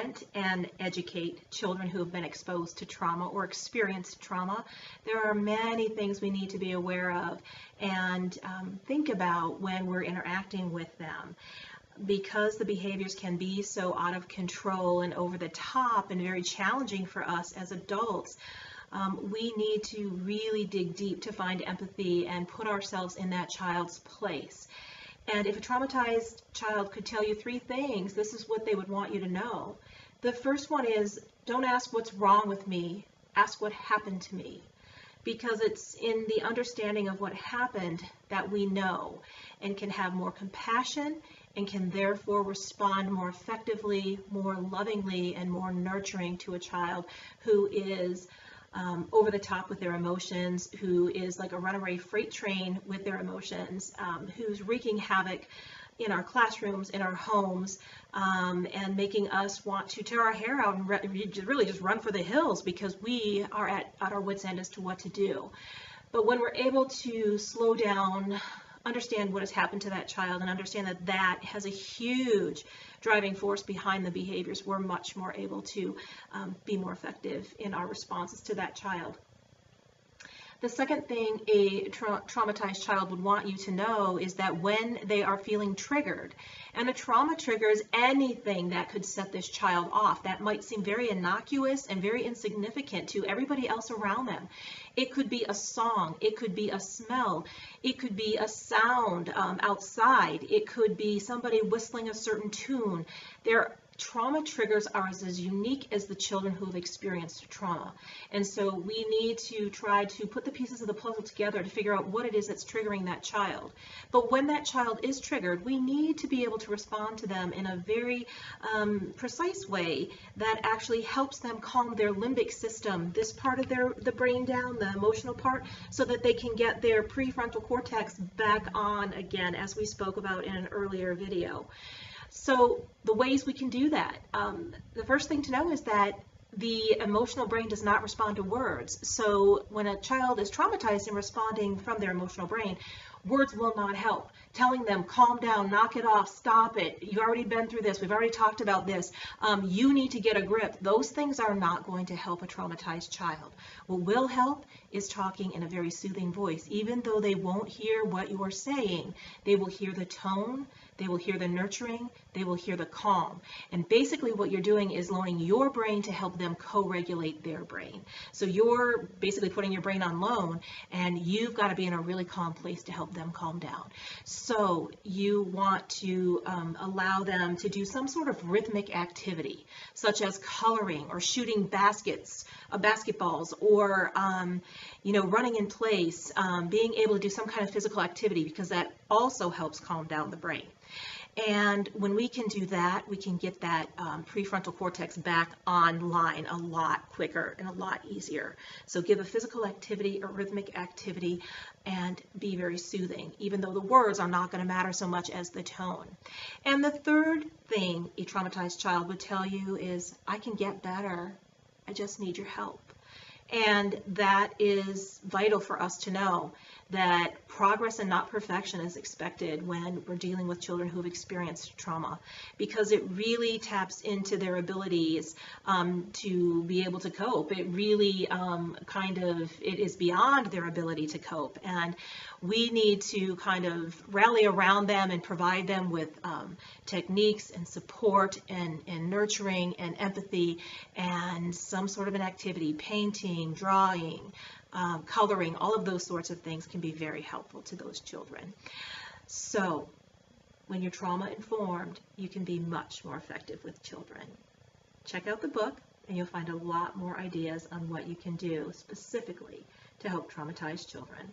prevent and educate children who have been exposed to trauma or experienced trauma. There are many things we need to be aware of and think about when we're interacting with them. Because the behaviors can be so out of control and over the top and very challenging for us as adults, we need to really dig deep to find empathy and put ourselves in that child's place. And if a traumatized child could tell you 3 things, this is what they would want you to know. The first one is, don't ask what's wrong with me, ask what happened to me. Because it's in the understanding of what happened that we know and can have more compassion and can therefore respond more effectively, more lovingly, and more nurturing to a child who is over the top with their emotions, who is like a runaway freight train with their emotions, who's wreaking havoc in our classrooms, in our homes, and making us want to tear our hair out and really just run for the hills because we are at our wits' end as to what to do. But when we're able to slow down, understand what has happened to that child, and understand that that has a huge driving force behind the behaviors, we're much more able to be more effective in our responses to that child. The second thing a traumatized child would want you to know is that when they are feeling triggered, and a trauma triggers anything that could set this child off, that might seem very innocuous and very insignificant to everybody else around them. It could be a song, it could be a smell, it could be a sound outside, it could be somebody whistling a certain tune. Trauma triggers are as unique as the children who have experienced trauma. And so we need to try to put the pieces of the puzzle together to figure out what it is that's triggering that child. But when that child is triggered, we need to be able to respond to them in a very precise way that actually helps them calm their limbic system, this part of the brain down, the emotional part, so that they can get their prefrontal cortex back on again, as we spoke about in an earlier video. So the ways we can do that, the first thing to know is that the emotional brain does not respond to words. So when a child is traumatized and responding from their emotional brain, words will not help. Telling them, calm down, knock it off, stop it, you've already been through this, we've already talked about this, you need to get a grip. Those things are not going to help a traumatized child. What will help is talking in a very soothing voice. Even though they won't hear what you are saying, they will hear the tone, they will hear the nurturing, they will hear the calm. And basically what you're doing is loaning your brain to help them co-regulate their brain. So you're basically putting your brain on loan, and you've got to be in a really calm place to help them calm down. So you want to allow them to do some sort of rhythmic activity, such as coloring or shooting basketballs, or running in place, being able to do some kind of physical activity, because that also helps calm down the brain. And when we can do that, we can get that prefrontal cortex back online a lot quicker and a lot easier. So give a physical activity, a rhythmic activity, and be very soothing, even though the words are not going to matter so much as the tone. And the third thing a traumatized child would tell you is, I can get better, I just need your help. And that is vital for us to know, that progress and not perfection is expected when we're dealing with children who have experienced trauma, because it really taps into their abilities to be able to cope. It really it is beyond their ability to cope, and we need to kind of rally around them and provide them with techniques and support and nurturing and empathy and some sort of an activity, painting, drawing, coloring, all of those sorts of things can be very helpful to those children. So when you're trauma informed, you can be much more effective with children. Check out the book and you'll find a lot more ideas on what you can do specifically to help traumatized children.